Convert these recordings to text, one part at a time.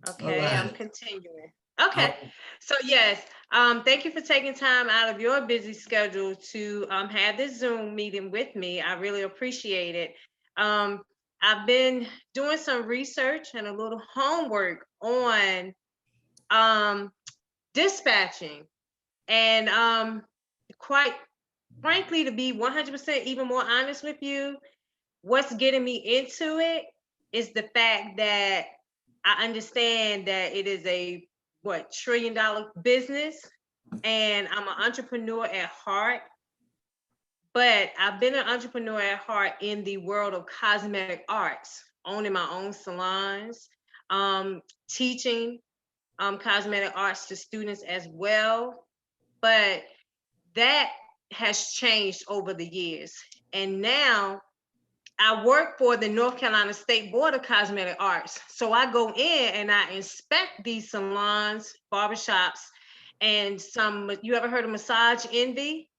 All Okay, I'm right. continuing. Okay, so yes, thank you for taking time out of your busy schedule to have this Zoom meeting with me. I really appreciate it. Um, I've been doing some research and a little homework on um, dispatching, and quite frankly, to be 100% even more honest with you, what's getting me into it is the fact that I understand that it is a what $1 trillion business, and I'm an entrepreneur at heart. But I've been an entrepreneur at heart in the world of cosmetic arts, owning my own salons, teaching cosmetic arts to students as well. But that has changed over the years, and now I work for the North Carolina State Board of Cosmetic Arts. So I go in and I inspect these salons, barbershops, and some, you ever heard of Massage Envy?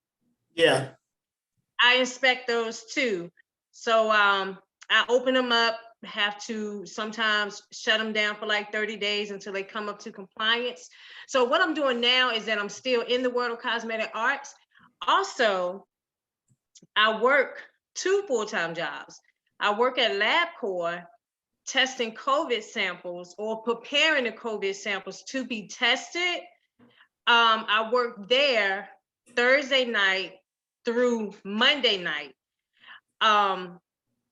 Yeah. I inspect those too. So I open them up, have to sometimes shut them down for like 30 days until they come up to compliance. So what I'm doing now is that I'm still in the world of cosmetic arts. Also, I work 2 full-time jobs. I work at LabCorp testing COVID samples or preparing the COVID samples to be tested. I work there Thursday night through Monday night. And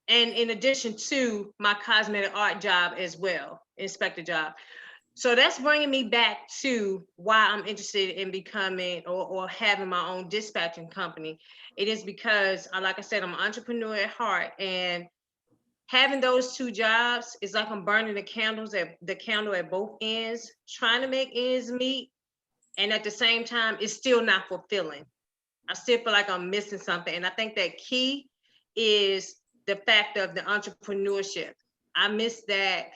in addition to my cosmetic art job as well, inspector job. So that's bringing me back to why I'm interested in becoming or having my own dispatching company. It is because, like I said, I'm an entrepreneur at heart, and having those 2 jobs is like I'm burning the candle at both ends, trying to make ends meet, and at the same time, it's still not fulfilling. I still feel like I'm missing something, and I think that key is the fact of the entrepreneurship. I miss that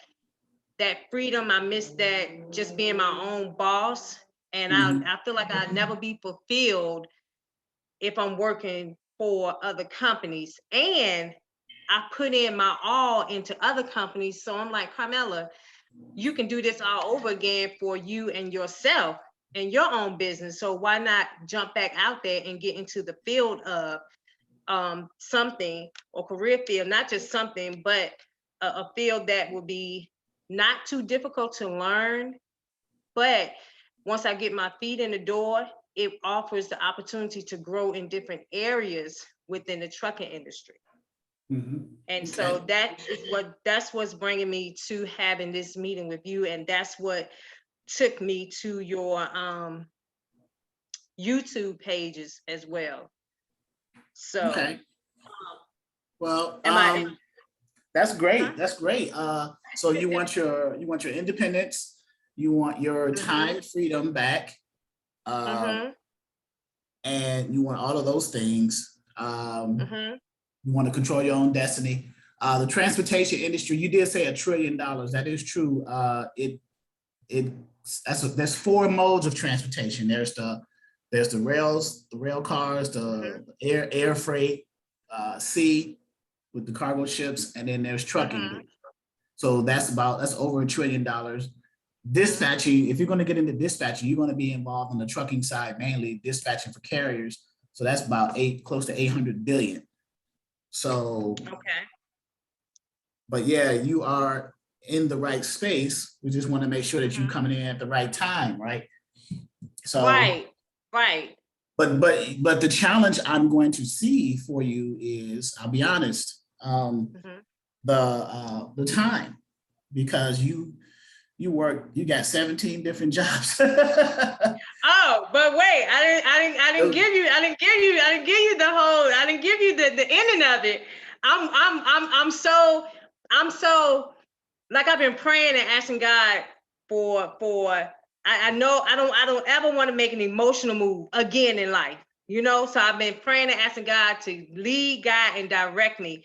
freedom. I miss that just being my own boss. And I feel like I'd never be fulfilled if I'm working for other companies. And I put in my all into other companies. So I'm like, Carmela, you can do this all over again for you and yourself and your own business. So why not jump back out there and get into the field of something, or career field, not just something, but a field that will be not too difficult to learn. But once I get my feet in the door, it offers the opportunity to grow in different areas within the trucking industry. And so that's what's bringing me to having this meeting with you, and that's what took me to your YouTube pages as well. So Okay. Well, am I? that's great. That's great. So you want your independence, you want your time freedom back, and you want all of those things. You want to control your own destiny. The transportation industry, you did say $1 trillion. That is true. There's 4 modes of transportation. There's the rails, the rail cars, the air freight, sea with the cargo ships, and then there's trucking. So that's over $1 trillion. Dispatching, if you're going to get into dispatching, you're going to be involved on the trucking side, mainly dispatching for carriers. So that's about close to 800 billion. So, but yeah, you are in the right space. We just want to make sure that you're coming in at the right time, right? So right. But the challenge I'm going to see for you is, I'll be honest, the time, because you got 17 different jobs. Oh, but wait, I didn't give you the whole, I didn't give you the ending of it. I'm so like, I've been praying and asking God for I know I don't ever want to make an emotional move again in life, so I've been praying and asking God to lead, guide, and direct me.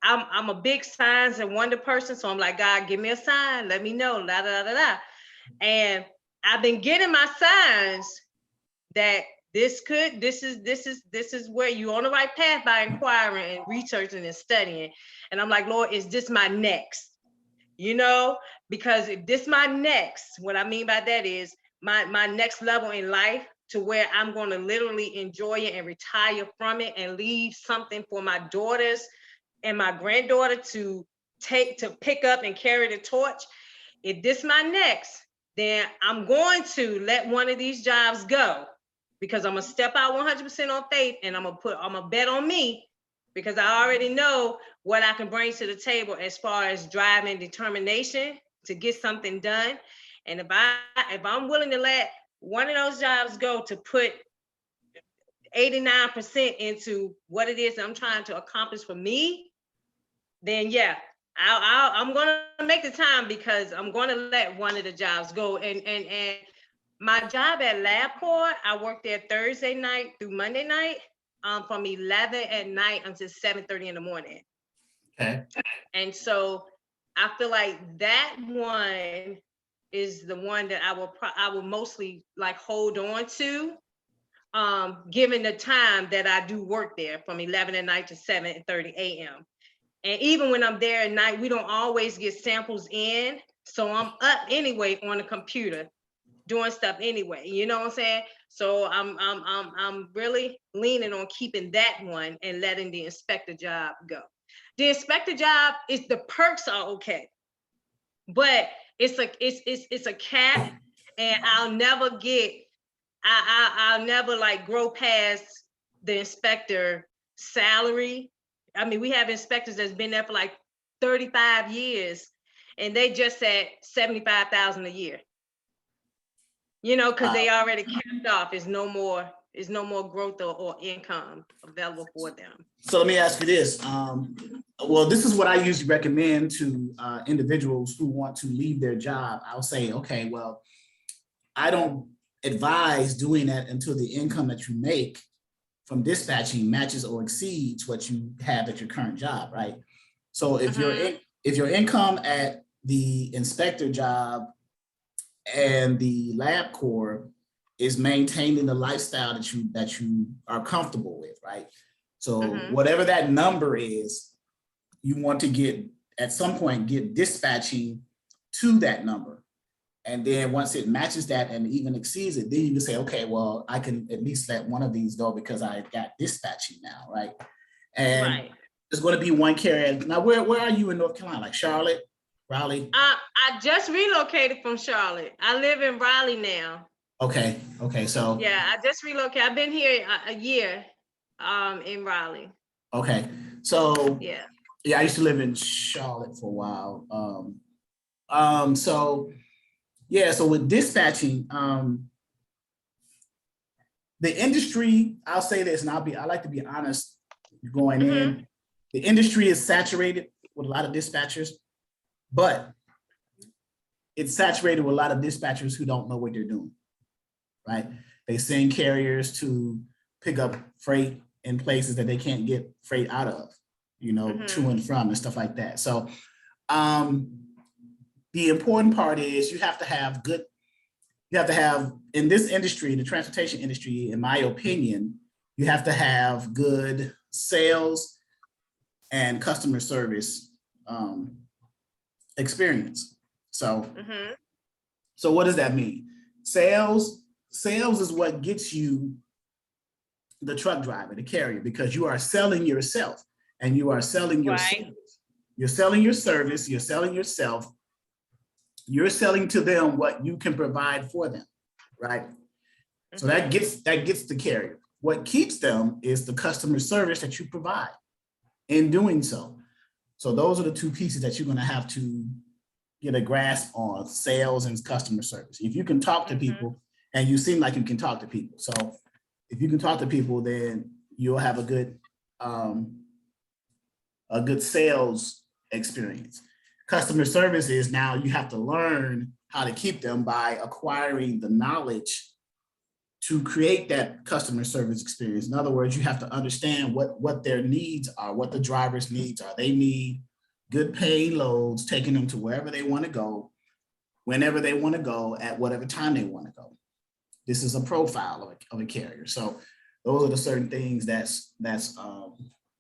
I'm a big signs and wonder person, so I'm like, God, give me a sign, let me know, la da da da. And I've been getting my signs that this is where you're on the right path by inquiring and researching and studying. And I'm like, Lord, is this my next? you know, because if this my next, what I mean by that is my next level in life, to where I'm going to literally enjoy it and retire from it and leave something for my daughters and my granddaughter to pick up and carry the torch. If this my next, then I'm going to let one of these jobs go, because I'm gonna step out 100% on faith, and I'm gonna bet on me, because I already know what I can bring to the table as far as drive and determination to get something done. And if I'm willing to let one of those jobs go to put 89% into what it is I'm trying to accomplish for me, then yeah, I'm gonna make the time, because I'm gonna let one of the jobs go. And my job at LabCorp, I worked there Thursday night through Monday night, from 11 at night until 7:30 in the morning. Okay. And so I feel like that one is the one that I will mostly like hold on to, given the time that I do work there from 11 at night to 7:30 a.m. And even when I'm there at night, we don't always get samples in. So I'm up anyway on the computer doing stuff anyway. You know what I'm saying? So I'm really leaning on keeping that one and letting the inspector job go. The inspector job is, the perks are okay, but it's a cap, and I'll never like grow past the inspector salary. I mean, we have inspectors that's been there for like 35 years, and they just at 75,000 a year. You know, because they already capped off. Is no more growth or income available for them. So let me ask you this. Well, this is what I usually recommend to individuals who want to leave their job. I'll say, okay, well, I don't advise doing that until the income that you make from dispatching matches or exceeds what you have at your current job, right? So if your income at the inspector job and the LabCorp is maintaining the lifestyle that you are comfortable with, right? So whatever that number is, you want to get, at some point, get dispatching to that number. And then once it matches that and even exceeds it, then you can say, okay, well, I can at least let one of these go because I got dispatching now, right? And there's going to be one carrier. Now, where are you in North Carolina? Like Charlotte, Raleigh? I just relocated from Charlotte. I live in Raleigh now. Okay, so. Yeah, I just relocated. I've been here a year in Raleigh. Okay, so. Yeah, I used to live in Charlotte for a while. So with dispatching, the industry, I'll say this, and I like to be honest going in, the industry is saturated with a lot of dispatchers, but it's saturated with a lot of dispatchers who don't know what they're doing, right? They send carriers to pick up freight in places that they can't get freight out of, you know, to and from and stuff like that. So the important part is you have to have in this industry, the transportation industry, in my opinion, you have to have good sales and customer service experience. So, so what does that mean? Sales is what gets you the truck driver, the carrier, because you are selling yourself and you are selling your service. You're selling your service, you're selling yourself, you're selling to them what you can provide for them, right? So that gets the carrier. What keeps them is the customer service that you provide in doing so. So those are the two pieces that you're going to have to get a grasp on: sales and customer service. If you can talk to people, and you seem like you can talk to people, so if you can talk to people, then you'll have a good sales experience. Customer service is now you have to learn how to keep them by acquiring the knowledge to create that customer service experience. In other words, you have to understand what their needs are, what the driver's needs are. They need good paying loads, taking them to wherever they want to go, whenever they want to go, at whatever time they want to go. This is a profile of a carrier. So those are the certain things that's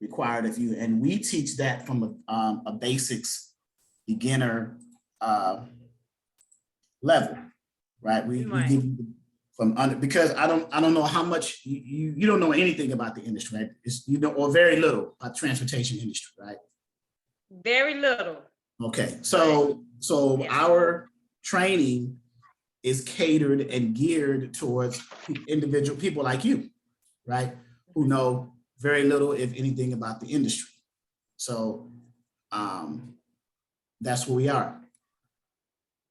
required of you. And we teach that from a basics beginner level, right? We give you from under, because I don't know how much you don't know anything about the industry, right? It's, you know, or very little about the transportation industry, right? Very little. Okay, so Yes. our training is catered and geared towards individual people like you, right? Who know very little, if anything, about the industry. So that's where we are.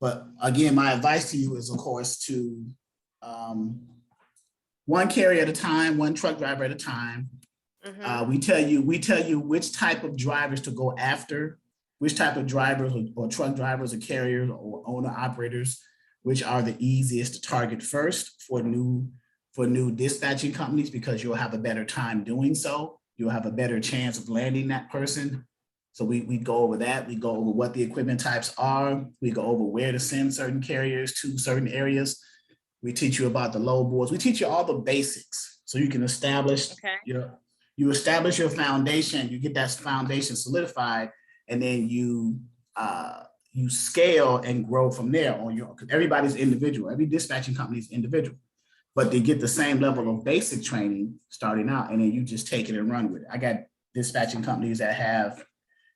But again, my advice to you is, of course, to one carrier at a time, one truck driver at a time. We tell you which type of drivers to go after, which type of drivers or truck drivers or carriers or owner operators, which are the easiest to target first for new dispatching companies, because you'll have a better time doing so. You'll have a better chance of landing that person. So we go over that. We go over what the equipment types are. We go over where to send certain carriers to certain areas. We teach you about the load boards. We teach you all the basics so you can establish you establish your foundation. You get that foundation solidified, and then you scale and grow from there on your. Because everybody's individual. Every dispatching company is individual, but they get the same level of basic training starting out, and then you just take it and run with it. I got dispatching companies that have,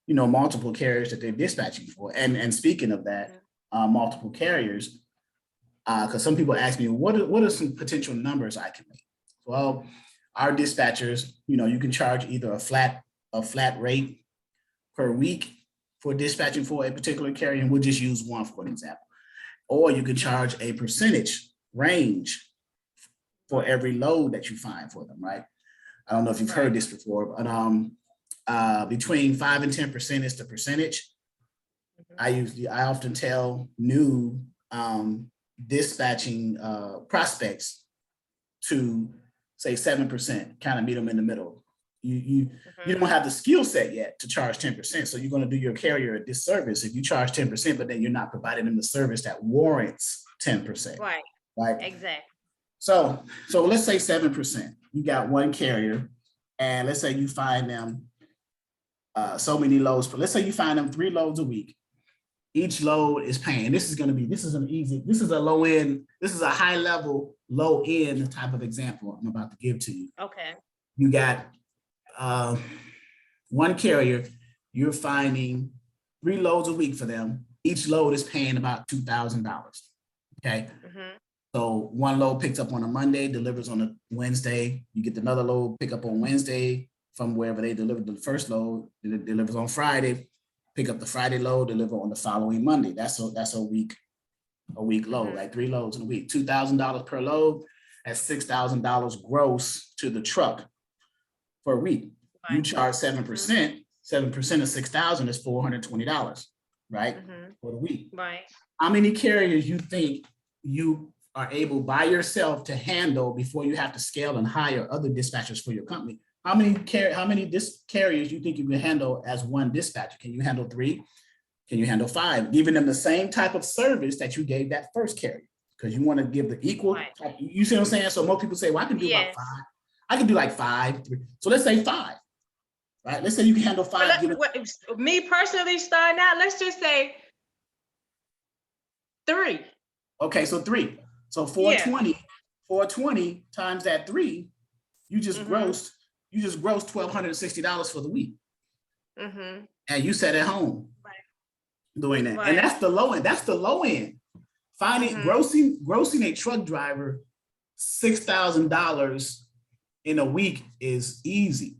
you know, multiple carriers that they're dispatching for. And speaking of that, multiple carriers, because some people ask me, what are some potential numbers I can make? Well, our dispatchers, you know, you can charge either a flat rate per week for dispatching for a particular carrier, and we'll just use one for an example. Or you can charge a percentage range for every load that you find for them, right? I don't know if you've heard this before, but between 5 and 10% is the percentage. I often tell new dispatching prospects to say 7%, kind of meet them in the middle. You don't have the skill set yet to charge 10%. So you're going to do your carrier a disservice if you charge 10%, but then you're not providing them the service that warrants 10%. Right. Right. Exactly. So let's say 7%. You got one carrier, and let's say you find them so many loads, but let's say you find them 3 loads a week. Each load is paying. This is a low end, this is a high level, low end type of example I'm about to give to you. Okay. You got one carrier, you're finding 3 loads a week for them. Each load is paying about $2,000. Okay. So one load picks up on a Monday, delivers on a Wednesday. You get another load pick up on Wednesday from wherever they delivered the first load. It delivers on Friday. Pick up the Friday load, deliver on the following Monday. That's a week load, right? 3 loads in a week, $2,000 per load. That's $6,000 gross to the truck for a week. Right. You charge 7%. 7% of 6,000 is $420, right? For the week. Right. How many carriers you think you are able by yourself to handle before you have to scale and hire other dispatchers for your company? How many carriers do you think you can handle as one dispatcher? Can you handle 3? Can you handle 5? Giving them the same type of service that you gave that first carrier, because you want to give the equal. Right. You see what I'm saying? So most people say, well, I can do about 5. I can do like 5, 3. So let's say 5, right? Let's say you can handle 5. Me personally starting out, let's just say 3. Okay, so 3. So 420 times that 3, you just grossed $1,260 for the week. And you sat at home doing that. And that's the low end. That's the low end. Finding grossing a truck driver $6,000 in a week is easy.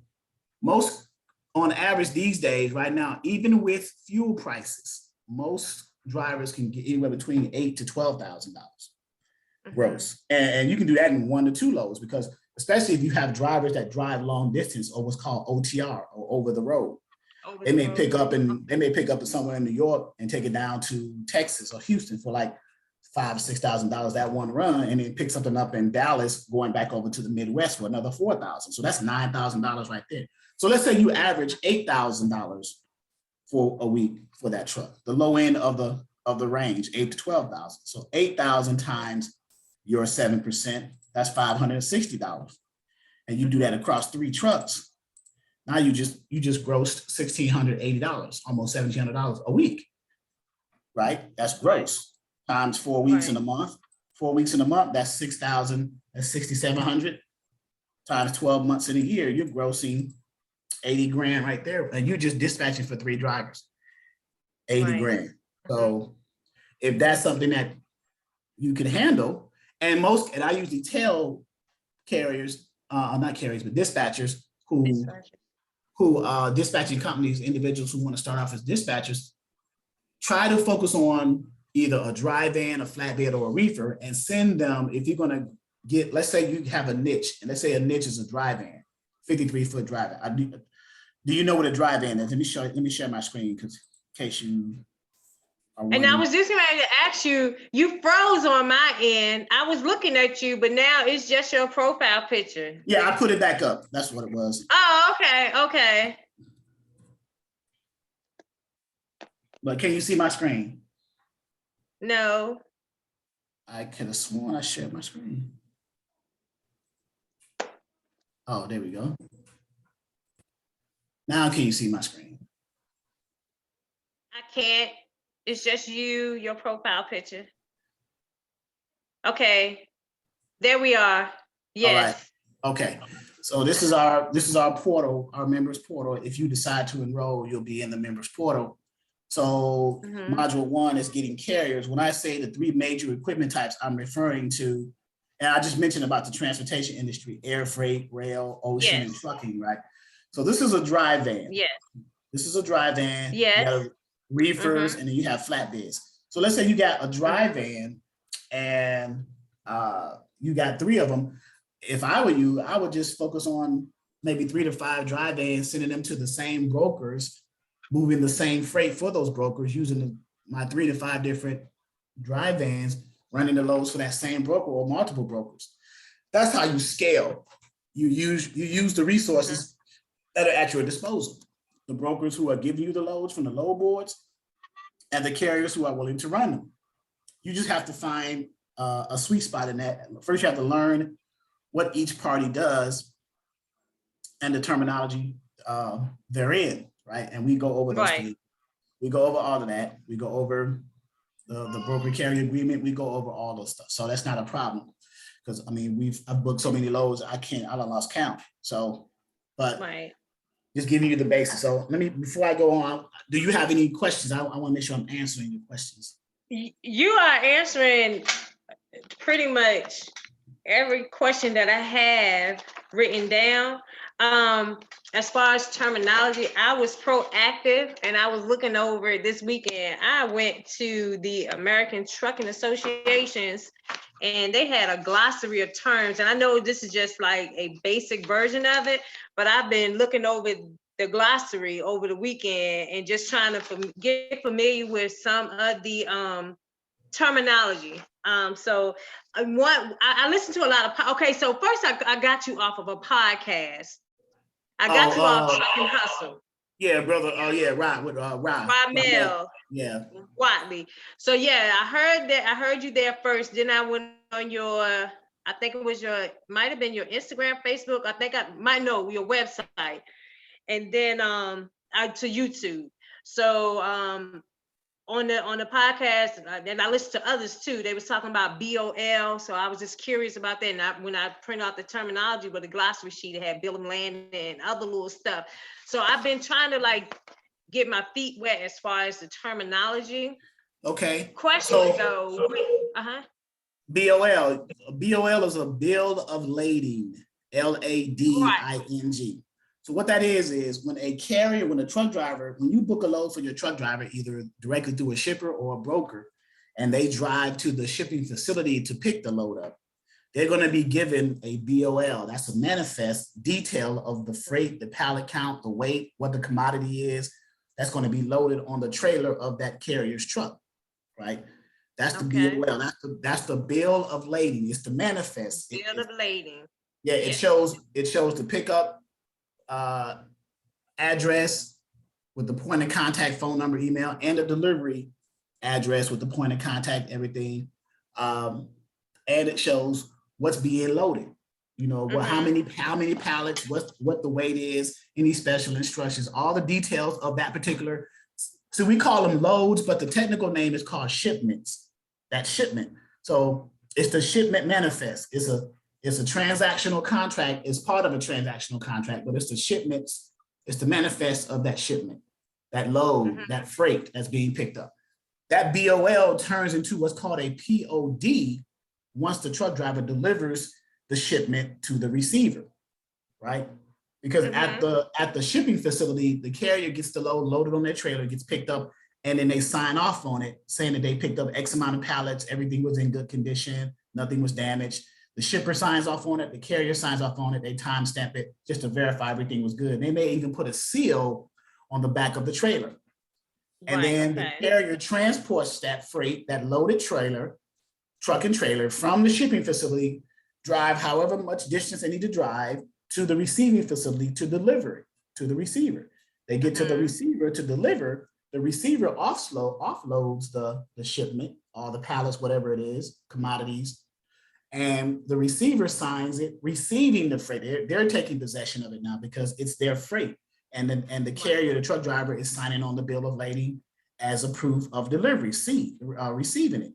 Most, on average these days, right now, even with fuel prices, most drivers can get anywhere between $8,000 to $12,000 gross. And you can do that in 1 to 2 loads, because especially if you have drivers that drive long distance, or what's called OTR, or over the road. They may pick up somewhere in New York and take it down to Texas or Houston for like $5,000 or $6,000 that one run, and then pick something up in Dallas going back over to the Midwest for another $4,000. So that's $9,000 right there. So let's say you average $8,000 for a week for that truck. The low end of the range, $8,000 to $12,000. So 8,000 times your 7%. That's $560. And you do that across 3 trucks. Now you just grossed $1,680, almost $1,700 a week. right? That's gross. Times 4 weeks in a Right. month. 4 weeks in a month, that's 6,000, that's 6,700. Times 12 months in a year, you're grossing 80 grand right there. And you're just dispatching for 3 drivers, 80 Right. grand. So if that's something that you can handle, and I usually tell carriers, not carriers, but dispatchers who dispatching companies, individuals who want to start off as dispatchers, try to focus on either a dry van, a flatbed, or a reefer, and send them, if you're going to get, let's say you have a niche, and let's say a niche is a dry van, 53-foot dry van. Do you know what a dry van is? Let me share my screen, because in case you are And I was just going to ask you, you froze on my end. I was looking at you, but now it's just your profile picture. Yeah, I put it back up. That's what it was. Oh, okay, okay. But can you see my screen? No. I could have sworn I shared my screen. Oh, there we go. Now can you see my screen? I can't. It's just you, your profile picture. Okay. There we are. Yes. All right. Okay. So this is our portal, our members portal. If you decide to enroll, you'll be in the members portal. So module 1 is getting carriers. When I say the 3 major equipment types, I'm referring to, and I just mentioned about the transportation industry, air freight, rail, ocean, and trucking, right? So this is a dry van. Yes. This is a dry van. Yes. You have reefers, and then you have flatbeds. So let's say you got a dry van and you got 3 of them. If I were you, I would just focus on maybe 3 to 5 dry vans, sending them to the same brokers, moving the same freight for those brokers, using my 3 to 5 different dry vans, running the loads for that same broker or multiple brokers. That's how you scale. You use the resources that are at your disposal. The brokers who are giving you the loads from the load boards, and the carriers who are willing to run them. You just have to find a sweet spot in that. First, you have to learn what each party does and the terminology they're in, right? And we go over those things. We go over all of that. We go over the broker carrier agreement. We go over all those stuff. So that's not a problem. Because I mean, I've booked so many loads, I lost count. So, but just giving you the basics. So before I go on, do you have any questions? I want to make sure I'm answering your questions. You are answering pretty much every question that I have written down. As far as terminology, I was proactive and I was looking over it this weekend. I went to the American Trucking Associations and they had a glossary of terms. And I know this is just like a basic version of it, but I've been looking over the glossary over the weekend and just trying to get familiar with some of the terminology. So I listened to a lot of, okay, so first I got you off of a podcast. I got you off Trucking Hustle. Yeah, brother. Oh yeah, right with Rod Mel. Yeah. Watley. So yeah, I heard you there first. Then I went on your, I think it was might have been your Instagram, Facebook. I think I might know your website. And then to YouTube. So on the podcast, and I listened to others too. They was talking about BOL, so I was just curious about that. And when I print out the terminology with the glossary sheet, it had bill of lading and other little stuff. So I've been trying to like get my feet wet as far as the terminology. Okay. Question though. BOL is a bill of lading. LADING. So what that is when a carrier, when a truck driver, when you book a load for your truck driver, either directly through a shipper or a broker, and they drive to the shipping facility to pick the load up, they're going to be given a BOL. That's a manifest detail of the freight, the pallet count, the weight, what the commodity is. That's going to be loaded on the trailer of that carrier's truck, right? That's the BOL. That's the bill of lading. It's the manifest. Bill of lading. Yeah, it shows the pickup address with the point of contact, phone number, email, and the delivery address with the point of contact, everything. And it shows what's being loaded. You know, how many pallets, what the weight is, any special instructions, all the details of that particular So we call them loads, but the technical name is called shipments. That shipment. So it's the shipment manifest. It's a transactional contract. It's part of a transactional contract, but it's the shipments. It's the manifest of that shipment, that load, that freight that's being picked up. That BOL turns into what's called a POD once the truck driver delivers the shipment to the receiver, right? Because at the shipping facility, the carrier gets the load loaded on their trailer, gets picked up, and then they sign off on it, saying that they picked up X amount of pallets, everything was in good condition, nothing was damaged. The shipper signs off on it, the carrier signs off on it, they timestamp it just to verify everything was good. They may even put a seal on the back of the trailer. And then the carrier transports that freight, that loaded trailer, truck and trailer from the shipping facility, drive however much distance they need to drive to the receiving facility to deliver it to the receiver. They get to the receiver to deliver. The receiver offloads the shipment, all the pallets, whatever it is, commodities, and the receiver signs it, receiving the freight. They're taking possession of it now because it's their freight. And the carrier, the truck driver, is signing on the bill of lading as a proof of delivery, receiving it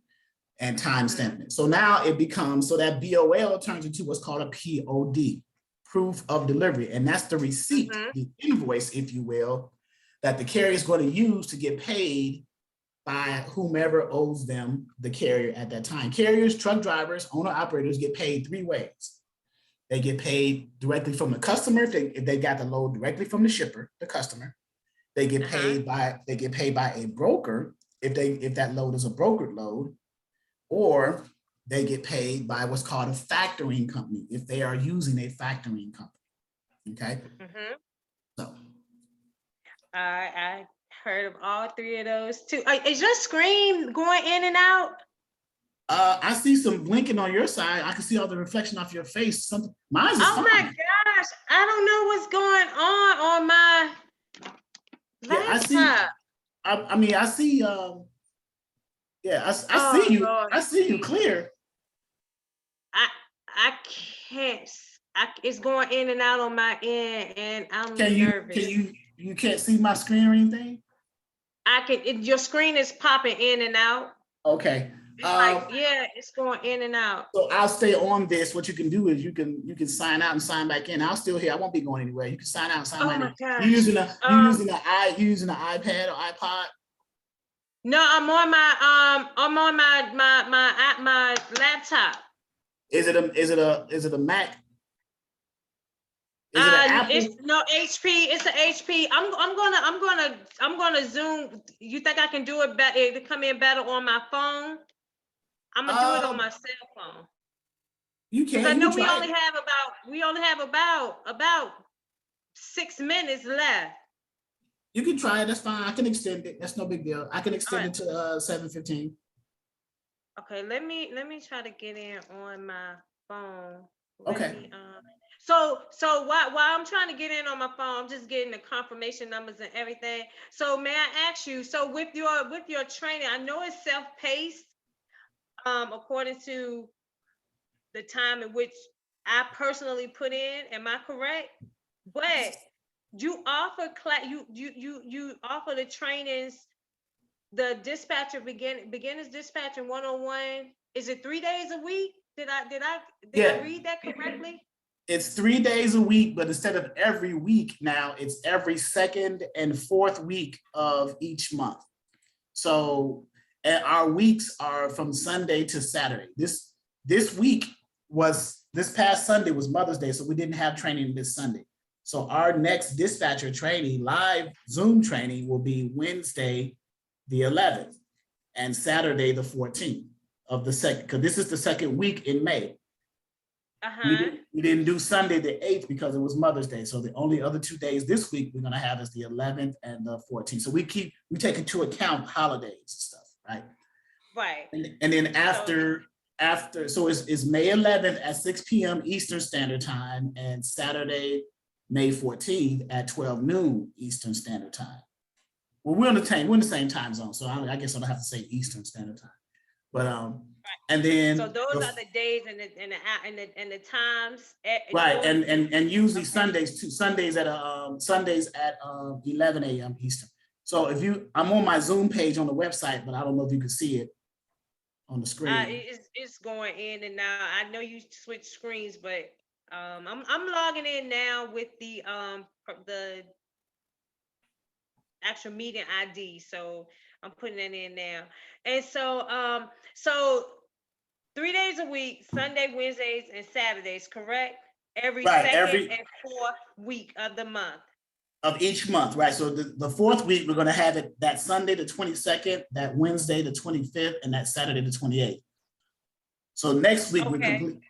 and time stamping it. So now it becomes, so that BOL turns into what's called a POD, proof of delivery. And that's the receipt, the invoice, if you will, that the carrier is going to use to get paid by whomever owes them the carrier at that time. Carriers, truck drivers, owner operators get paid 3 ways. They get paid directly from the customer if they got the load directly from the shipper, the customer. They get paid by a broker if that load is a brokered load, or they get paid by what's called a factoring company if they are using a factoring company. Okay. So I heard of all 3 of those too. Is your screen going in and out? I see some blinking on your side. I can see all the reflection off your face. Something. Mine's is fine. My gosh! I don't know what's going on my laptop. Yeah, I mean, I see. Yeah, I see you. Lord. I see you clear. I can't. It's going in and out on my end, and I'm nervous. You can't see my screen or anything? I can. Your screen is popping in and out. Okay. It's going in and out. So I'll stay on this. What you can do is you can sign out and sign back in. I'll still here. I won't be going anywhere. You can sign out and sign back in. You using an iPad or iPod? No, I'm on my laptop. Is it a Mac? Is it an Apple? It's no HP. It's an HP. I'm gonna Zoom. You think I can do it better? It come in better on my phone. I'm gonna do it on my cell phone. You can. I know we only have about 6 minutes left. You can try it. That's fine. I can extend it. That's no big deal. I can extend it to 7:15. Okay. Let me try to get in on my phone. Okay. So while I'm trying to get in on my phone, I'm just getting the confirmation numbers and everything. So may I ask you? So with your training, I know it's self-paced, according to the time in which I personally put in. Am I correct? But you offer you offer the trainings, the dispatcher beginners dispatching 101. Is it 3 days a week? Did I read that correctly? It's 3 days a week, but instead of every week now, it's every second and fourth week of each month. So our weeks are from Sunday to Saturday. This past Sunday was Mother's Day, so we didn't have training this Sunday. So our next dispatcher training, live Zoom training, will be Wednesday, the 11th, and Saturday, the 14th of the second, because this is the second week in May. We didn't do Sunday the 8th because it was Mother's Day. So the only other 2 days this week we're gonna have is the 11th and the 14th. So we take into account holidays and stuff, right? Right. And then so it's May 11th at 6 p.m. Eastern Standard Time and Saturday, May 14th at 12 noon Eastern Standard Time. Well, we're in the same time zone, so I guess I don't have to say Eastern Standard Time. But and then so those are the days and the times. Right, and usually Sundays too. Sundays at 11 a.m. Eastern. So if you, I'm on my Zoom page on the website, but I don't know if you can see it on the screen. It's going in and out. I know you switch screens, but I'm logging in now with the actual meeting ID. So I'm putting that in now. And so 3 days a week, Sunday, Wednesdays, and Saturdays, correct? Every Right, second and fourth week of the month. Of each month, right? So the fourth week, we're gonna have it that Sunday, the 22nd, that Wednesday, the 25th, and that Saturday, the 28th. So next week, we're complete.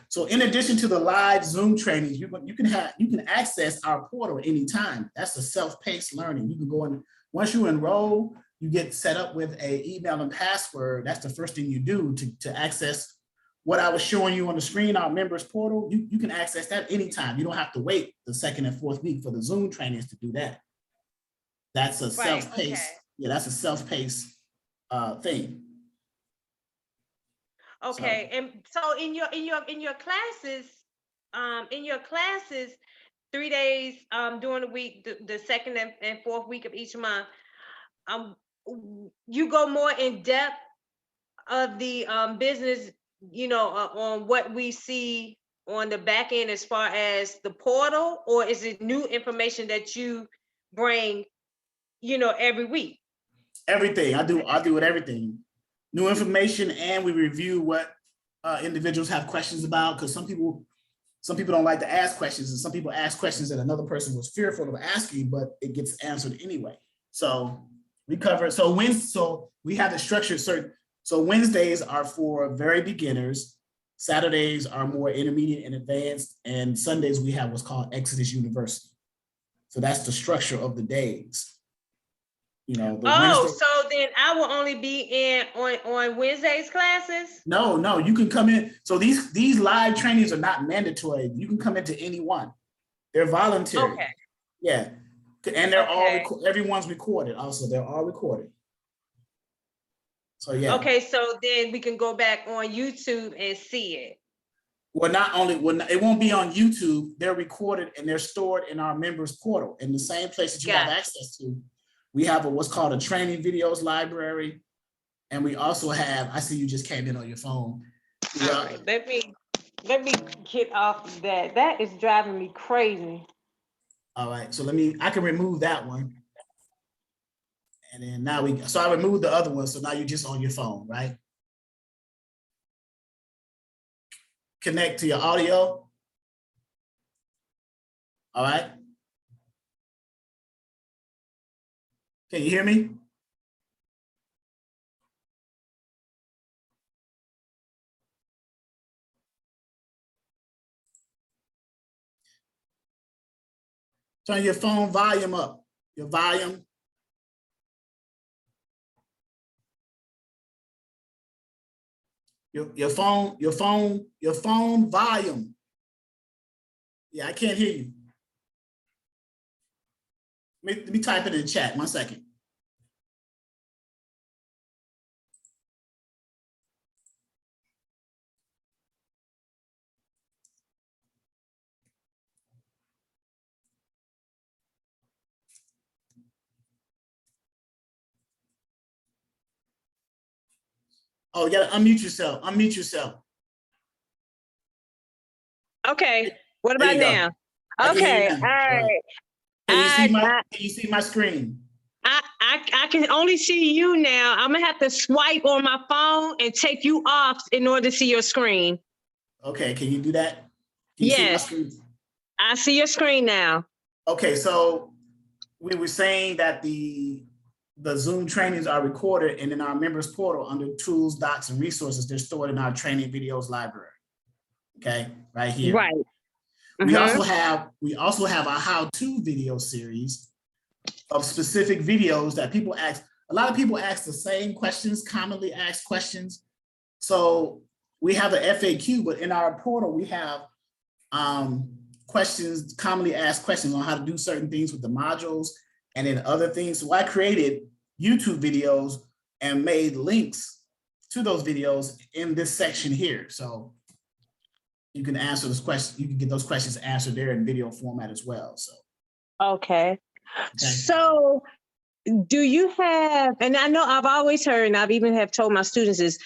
So in addition to the live Zoom trainings, you can access our portal anytime. That's a self-paced learning. You can go in, once you enroll, you get set up with an email and password. That's the first thing you do to access what I was showing you on the screen, our members portal. You can access that anytime. You don't have to wait the second and fourth week for the Zoom trainings to do that. That's a self-paced. Okay. Yeah, that's a self-paced thing. Okay, so, and so in your classes, 3 days during the week, the second and fourth week of each month, you go more in depth of the business, on what we see on the back end as far as the portal, or is it new information that you bring, every week? Everything. I do with everything. New information, and we review what individuals have questions about, because some people don't like to ask questions, and some people ask questions that another person was fearful of asking, but it gets answered anyway. So we cover, so we have the structure certain. So Wednesdays are for very beginners, Saturdays are more intermediate and advanced, and Sundays we have what's called Exodus University. So that's the structure of the days. So then I will only be in on Wednesday's classes? No, you can come in. So these live trainings are not mandatory. You can come into any one. They're voluntary. Okay. Yeah. And they're all, everyone's recorded also. They're all recorded. So yeah. Okay, so then we can go back on YouTube and see it. Well, it won't be on YouTube. They're recorded and they're stored in our members portal in the same place that you have access to. We have what's called a training videos library. And we also have, I see you just came in on your phone. All right, let me get off of that. That is driving me crazy. All right, so I can remove that one. And then so I removed the other one. So now you're just on your phone, right? Connect to your audio. All right. Can you hear me? Turn your phone volume up, your volume. Your phone volume. Yeah, I can't hear you. Let me type it in the chat, 1 second. Oh, you gotta unmute yourself. Unmute yourself. Okay. What about now? Okay. All right. Can you see my screen? I can only see you now. I'm gonna have to swipe on my phone and take you off in order to see your screen. Okay, can you do that? Can you see my screen? I see your screen now. Okay, so we were saying that the Zoom trainings are recorded, and in our members portal under tools, docs, and resources, they're stored in our training videos library. Okay, right here. Right. We also have a how-to video series of specific videos that people ask. A lot of people ask the same questions, commonly asked questions. So we have an FAQ, but in our portal, we have questions, commonly asked questions on how to do certain things with the modules and then other things. So I created YouTube videos and made links to those videos in this section here. So you can answer this question, you can get those questions answered there in video format as well. So okay. So do you have, and I know I've always heard, and I've even have told my students is,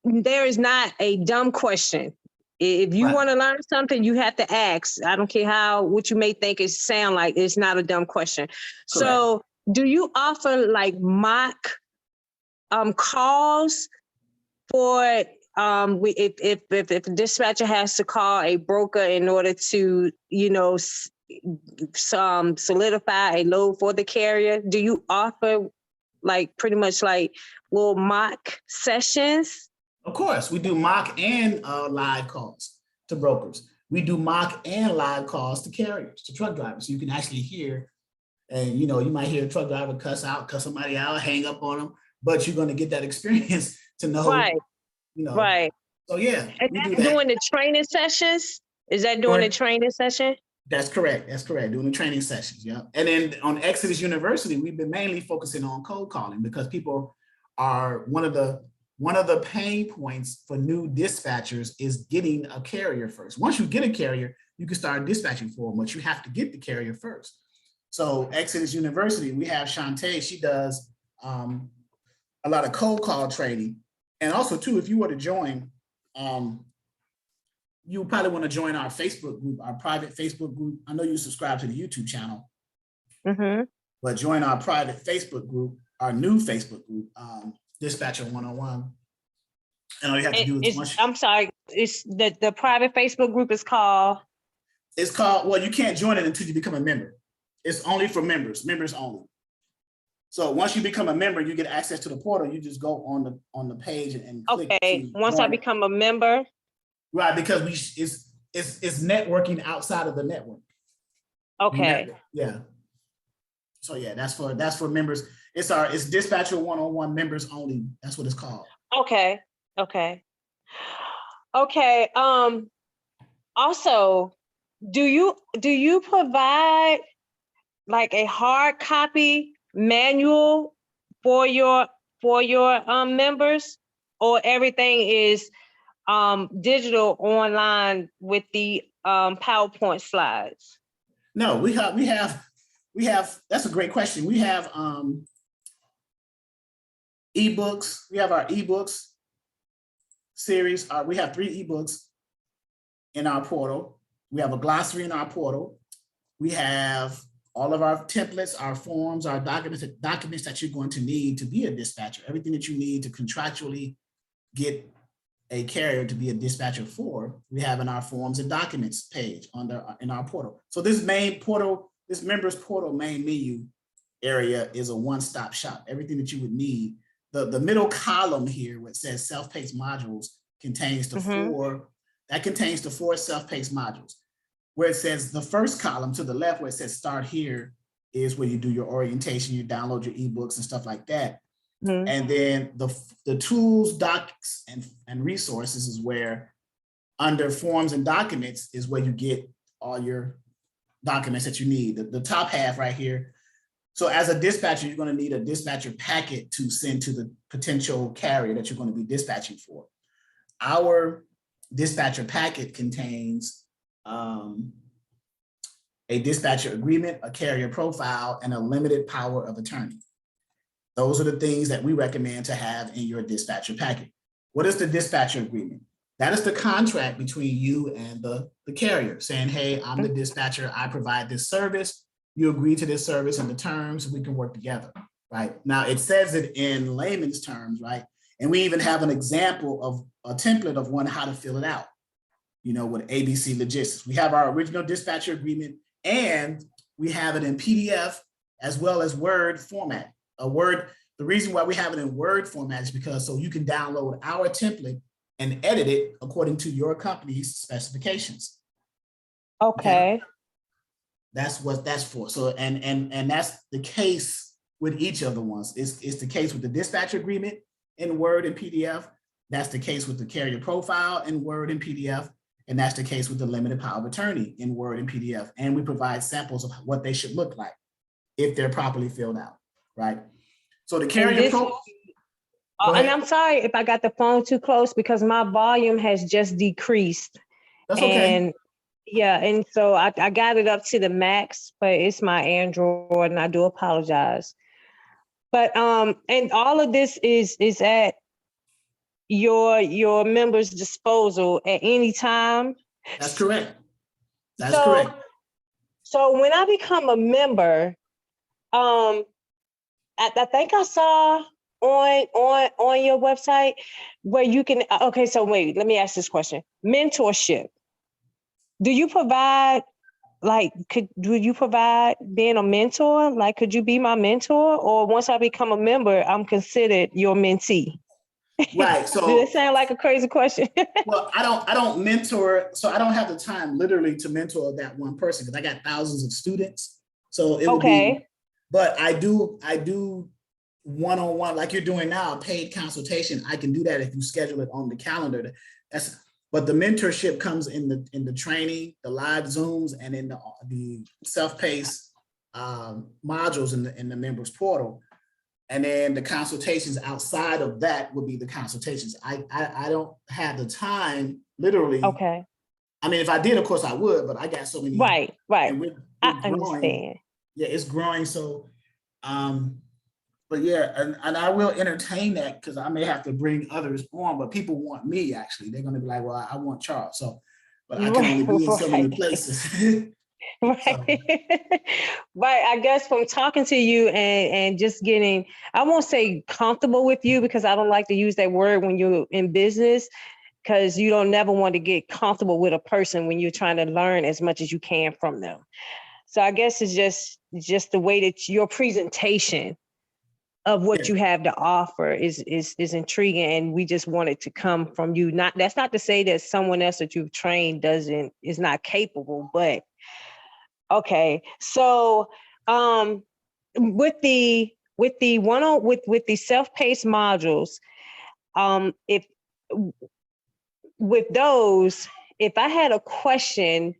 there is not a dumb question. If you Right. want to learn something, you have to ask. I don't care what you may think it sound like, it's not a dumb question. So do you offer like mock calls for if a dispatcher has to call a broker in order to, solidify a load for the carrier? Do you offer like pretty much like little mock sessions? Of course, we do mock and live calls to brokers. We do mock and live calls to carriers, to truck drivers. So you can actually hear, and you might hear a truck driver cuss somebody out, hang up on them, but you're going to get that experience to know, Right. Right. So yeah, and we do that's that. Doing the training sessions? Is that doing the training session? That's correct. That's correct. Doing the training sessions. Yeah. And then on Exodus University, we've been mainly focusing on cold calling because people are one of the pain points for new dispatchers is getting a carrier first. Once you get a carrier, you can start dispatching for them, but you have to get the carrier first. So Exodus University, we have Shantae, she does a lot of cold call training. And also too, if you were to join, you probably want to join our Facebook group, our private Facebook group. I know you subscribe to the YouTube channel, but join our private Facebook group, our new Facebook group, Dispatcher 101. And all you have to do is I'm sorry, it's the private Facebook group is called? It's called, well, you can't join it until you become a member. It's only for members only. So once you become a member, you get access to the portal. You just go on the page and click. Okay, once I become a member. Right, because it's networking outside of the network. Okay. Yeah. So yeah, that's for members. It's Dispatcher 101 members only. That's what it's called. Okay. Also, do you provide like a hard copy manual for your members, or everything is digital online with the PowerPoint slides? No, we have, that's a great question. We have ebooks. We have our ebooks series. We have 3 ebooks in our portal. We have a glossary in our portal. We have all of our templates, our forms, our documents that you're going to need to be a dispatcher, everything that you need to contractually get a carrier to be a dispatcher for, we have in our forms and documents page in our portal. So this main portal, this members portal main menu area is a one-stop shop. Everything that you would need. The middle column here, where it says self-paced modules, contains the four self-paced modules. Where it says the first column to the left, where it says start here, is where you do your orientation, you download your ebooks and stuff like that. And then the tools, docs, and resources is where, under forms and documents, is where you get all your documents that you need. The top half right here. So as a dispatcher, you're going to need a dispatcher packet to send to the potential carrier that you're going to be dispatching for. Our dispatcher packet contains a dispatcher agreement, a carrier profile, and a limited power of attorney. Those are the things that we recommend to have in your dispatcher packet. What is the dispatcher agreement? That is the contract between you and the carrier saying, hey, I'm the dispatcher, I provide this service, you agree to this service and the terms, we can work together, right? Now it says it in layman's terms, right? And we even have an example of a template of how to fill it out, with ABC Logistics. We have our original dispatcher agreement and we have it in PDF as well as Word format. The reason why we have it in Word format is because so you can download our template and edit it according to your company's specifications. Okay. That's what that's for. So and that's the case with each of the ones. It's the case with the dispatcher agreement in Word and PDF. That's the case with the carrier profile in Word and PDF. And that's the case with the limited power of attorney in Word and PDF. And we provide samples of what they should look like if they're properly filled out. Right. So the carrier and I'm sorry if I got the phone too close because my volume has just decreased. That's okay. And Yeah, and so I got it up to the max, but it's my Android, and I do apologize. But and all of this is at your members' disposal at any time. That's correct. That's So, correct. so when I become a member, I think I saw on your website where you can. Okay, so wait, let me ask this question: mentorship. Do you provide would you provide being a mentor? Like, could you be my mentor, or once I become a member, I'm considered your mentee? Right. Does So, it sound like a crazy question? well, I don't mentor, so I don't have the time literally to mentor that one person because I got thousands of students. So it would be, Okay. but I do one-on-one like you're doing now, paid consultation. I can do that if you schedule it on the calendar. That's, but the mentorship comes in the training, the live Zooms, and in the self-paced modules in the members portal. And then the consultations outside of that would be the consultations. I don't have the time, literally. Okay. I mean, if I did, of course I would, but I got so many. Right. And we're I growing. understand. Yeah, it's growing. So, but yeah, and I will entertain that because I may have to bring others on, but people want me actually. They're going to be like, well, I want Charles. So, but I can only be in so many places. Right. Right. I guess from talking to you and just getting, I won't say comfortable with you because I don't like to use that word when you're in business, because you don't never want to get comfortable with a person when you're trying to learn as much as you can from them. So I guess it's just the way that your presentation of what you have to offer is intriguing, and we just want it to come from you. That's not to say that someone else that you've trained is not capable, but okay. So with the self-paced modules, if with those, if I had a question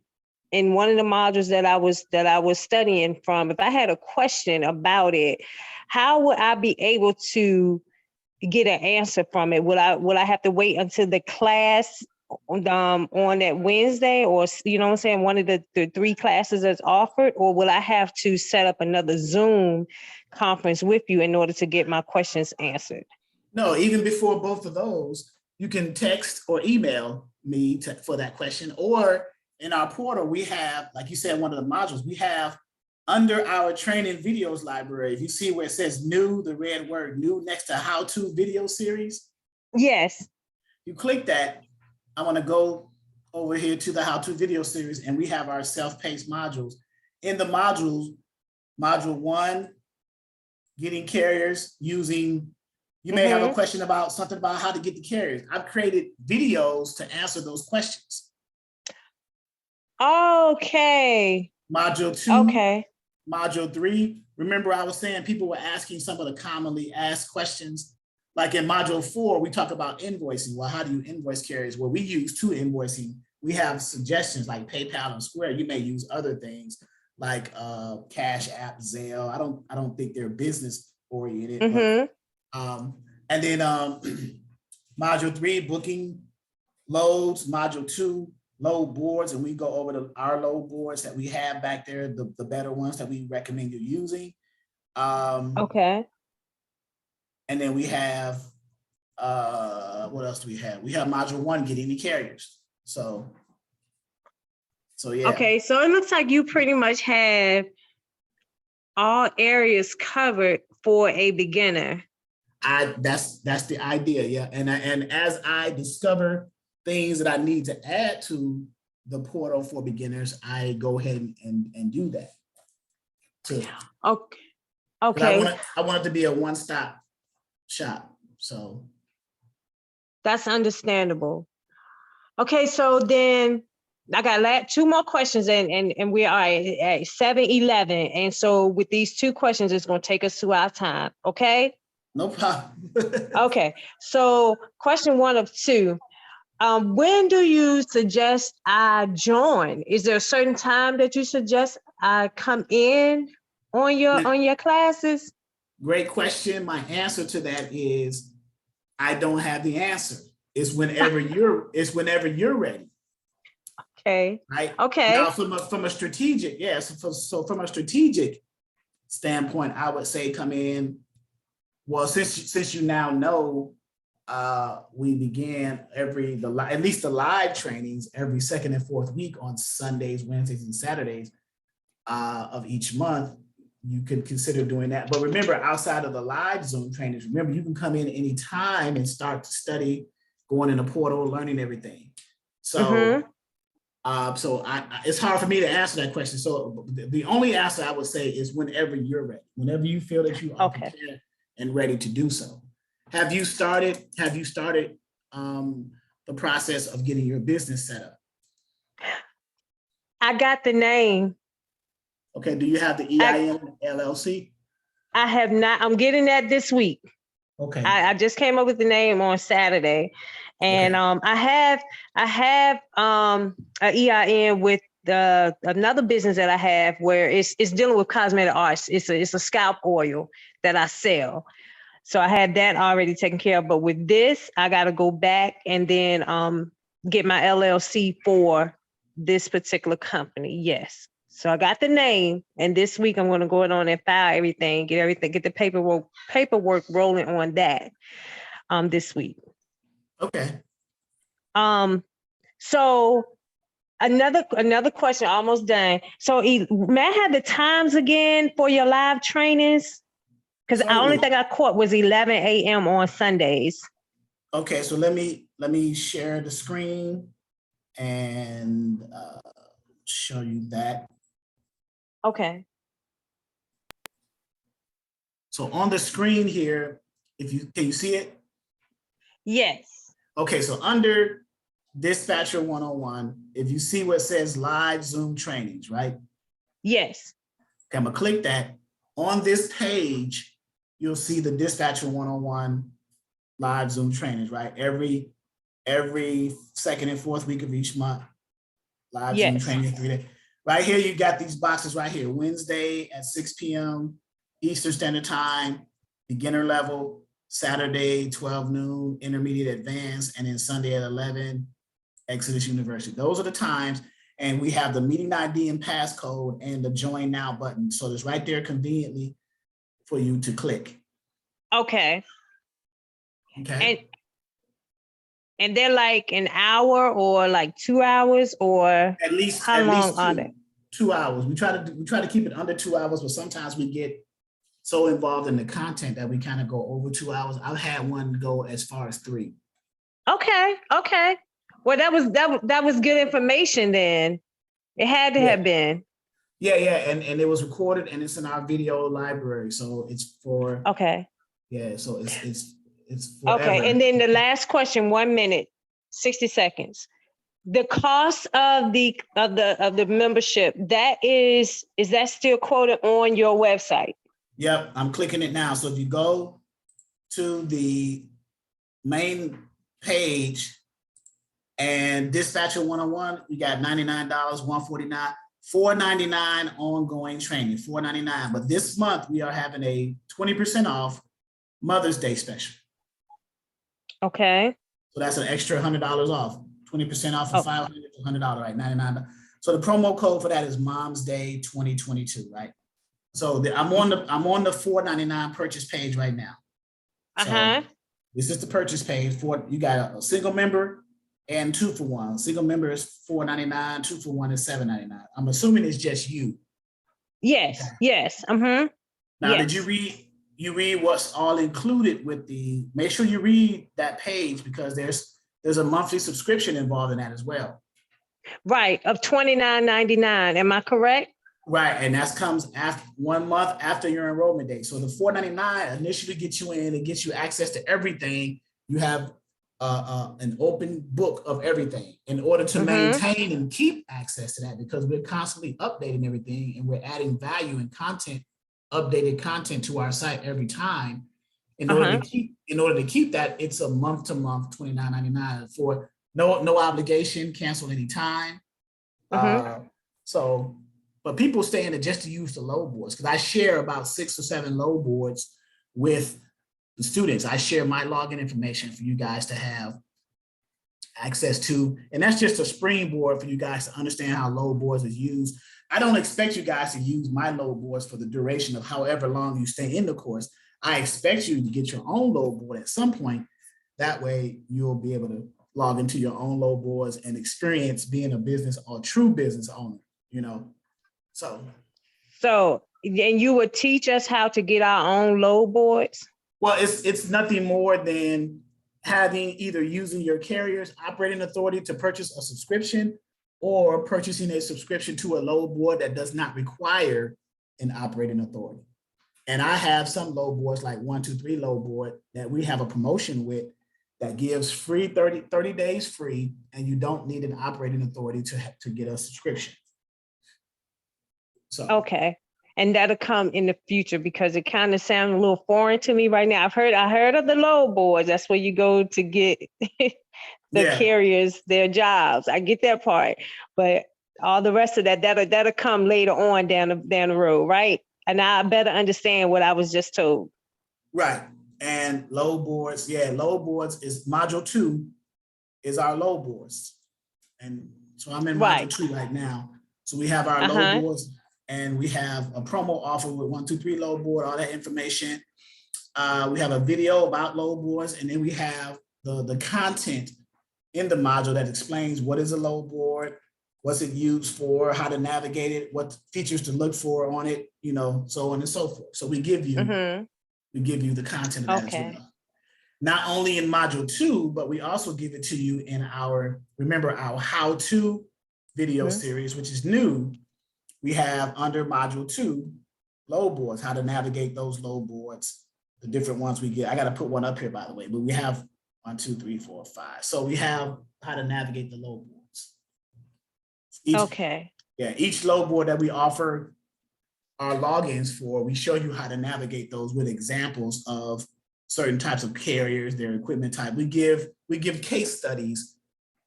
in one of the modules that I was studying from, if I had a question about it, how would I be able to get an answer from it? Would I have to wait until the class on that Wednesday, or you know what I'm saying, one of the 3 classes that's offered, or will I have to set up another Zoom conference with you in order to get my questions answered? No, even before both of those, you can text or email me for that question, or in our portal, we have, like you said, one of the modules, we have under our training videos library, if you see where it says new, the red word new next to how-to video series. Yes. You click that, I want to go over here to the how-to video series, and we have our self-paced modules. In the modules, module 1, getting carriers using, you may have a question about something about how to get the carriers. I've created videos to answer those questions. Okay. Module 2. Okay. Module 3. Remember I was saying people were asking some of the commonly asked questions. Like in module 4, we talk about invoicing. Well, how do you invoice carriers? Well, we use 2 invoicing. We have suggestions like PayPal and Square. You may use other things like Cash App, Zelle. I don't think they're business oriented. But, and then module 3, booking loads. Module 2, load boards, and we go over our load boards that we have back there, the better ones that we recommend you using. Okay. And then we have, what else do we have? We have module 1, getting the carriers. So yeah. Okay, so it looks like you pretty much have all areas covered for a beginner. That's the idea, yeah. And as I discover things that I need to add to the portal for beginners, I go ahead and do that too. Okay. Okay. I want it to be a one-stop shop. So that's understandable. Okay, so then I got 2 more questions, and we are at 7:11. And so with these 2 questions, it's going to take us to our time. Okay. No problem. Okay. So question 1 of 2. When do you suggest I join? Is there a certain time that you suggest I come in on your classes? Great question. My answer to that is I don't have the answer. It's whenever you're ready. Okay. right? Okay. Now, from a strategic, yes. So from a strategic standpoint, I would say come in. Well, since you now know, we began at least the live trainings every second and fourth week on Sundays, Wednesdays, and Saturdays of each month. You could consider doing that. But remember, outside of the live Zoom trainings, remember, you can come in anytime and start to study, going in the portal, learning everything. So, it's hard for me to answer that question. So the only answer I would say is whenever you're ready, whenever you feel that you are prepared and ready to do so. Have you started the process of getting your business set up? I got the name. Okay, do you have the EIN LLC? I have not. I'm getting that this week. Okay. I just came up with the name on Saturday, and I have an EIN with another business that I have where it's dealing with cosmetic arts. It's a scalp oil that I sell. So I had that already taken care of. But with this, I got to go back and then get my LLC for this particular company. Yes. So I got the name, and this week I'm going to go on and file everything, get the paperwork rolling on that this week. Okay. So another question, almost done. So may I have the times again for your live trainings? Because the only thing I caught was 11 a.m. on Sundays. Okay, so let me share the screen and show you that. Okay. So on the screen here, can you see it? Yes. Okay, so under Dispatcher 101, if you see what says live Zoom trainings, right? Yes. Okay, I'm gonna click that. On this page, you'll see the Dispatcher 101 live Zoom trainings, right? Every second and fourth week of each month, live Zoom training 3 days. Right here, you got these boxes right here. Wednesday at 6 p.m. Eastern Standard Time, beginner level, Saturday, 12 noon, intermediate advanced, and then Sunday at 11, Exodus University. Those are the times. And we have the meeting ID and passcode and the join now button. So it's right there conveniently for you to click. Okay. Okay. And they're like an hour or like 2 hours, or at least how long are they? 2 hours. We try to keep it under 2 hours, but sometimes we get so involved in the content that we kind of go over 2 hours. I've had one go as far as 3. Okay. Well, that was good information then. It had to have been. Yeah, and it was recorded and it's in our video library. So it's for Yeah, so it's forever. Okay, and then the last question, 1 minute, 60 seconds. The cost of the membership, is that still quoted on your website? Yep, I'm clicking it now. So if you go to the main page and Dispatcher 101, we got $99, $149, $499 ongoing training, $499. But this month we are having a 20% off Mother's Day special. Okay. So that's an extra $100 off, 20% off from $500 to $100, right? $99. So the promo code for that is Mom's Day 2022, right? So I'm on the $499 purchase page right now. So this is the purchase page for, you got a single member and 2 for 1. Single member is $499, 2 for 1 is $799. I'm assuming it's just you. Yes, okay. Yes. Now, did you read what's all included with make sure you read that page, because there's a monthly subscription involved in that as well. Right, of $29.99, am I correct? Right, and that comes after 1 month after your enrollment date. So the $499 initially gets you in, it gets you access to everything. You have an open book of everything in order to maintain and keep access to that, because we're constantly updating everything and we're adding value and content, updated content to our site every time. In order to keep that, it's a month to month $29.99 for no obligation, cancel anytime. But people stay in it just to use the load boards, because I share about 6 or 7 load boards with the students. I share my login information for you guys to have access to, and that's just a springboard for you guys to understand how load boards is used. I don't expect you guys to use my load boards for the duration of however long you stay in the course. I expect you to get your own load board at some point. That way you'll be able to log into your own load boards and experience being a business or true business owner, you know? So and you would teach us how to get our own load boards? Well, it's nothing more than having either using your carrier's operating authority to purchase a subscription or purchasing a subscription to a load board that does not require an operating authority. And I have some load boards like 123 load board that we have a promotion with that gives free 30 days free, and you don't need an operating authority to get a subscription. So okay. And that'll come in the future because it kind of sounds a little foreign to me right now. I heard of the load boards. That's where you go to get the carriers their jobs. I get that part, but all the rest of that'll come later on down the road, right? And I better understand what I was just told. Right. And load boards, load boards is module 2 is our load boards. And so I'm in module 2 right now. So we have our load boards. And we have a promo offer with 123 load board, all that information. We have a video about load boards, and then we have the content in the module that explains what is a load board, what's it used for, how to navigate it, what features to look for on it, you know, so on and so forth. So we give you the content of that as well. Not only in module 2, but we also give it to you in our how-to video series, which is new. We have under module 2, load boards, how to navigate those load boards, the different ones we get. I got to put one up here, by the way, but we have 1, 2, 3, 4, 5. So we have how to navigate the load boards. Each load board that we offer our logins for, we show you how to navigate those with examples of certain types of carriers, their equipment type. We give case studies.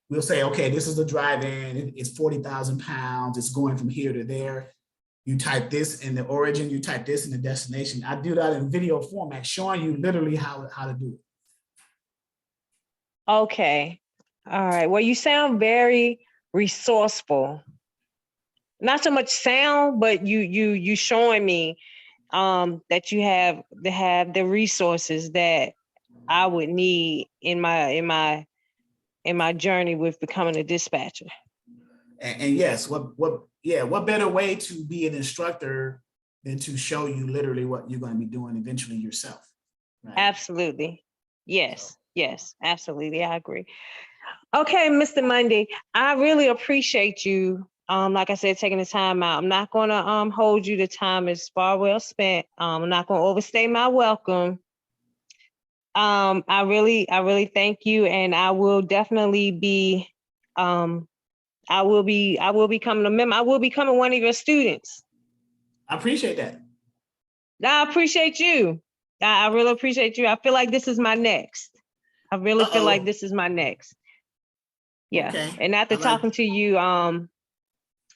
We'll say, okay, this is the drive-in, it's 40,000 pounds, it's going from here to there. You type this in the origin, you type this in the destination. I do that in video format, showing you literally how to do it. Okay, all right. Well, you sound very resourceful. Not so much sound, but you showing me that you have the resources that I would need in my journey with becoming a dispatcher. And yes, what better way to be an instructor than to show you literally what you're going to be doing eventually yourself. Right? Absolutely. Yes, absolutely. I agree. Okay, Mr. Monday, I really appreciate you. Like I said, taking the time out. I'm not going to hold you. The time is far well spent. I'm not going to overstay my welcome. I really thank you, and I will definitely be, I will be becoming a member. I will be becoming one of your students. I appreciate that. I appreciate you. I really appreciate you. I feel like this is my next. I really feel like this is my next. Yeah. Okay. And after talking to you,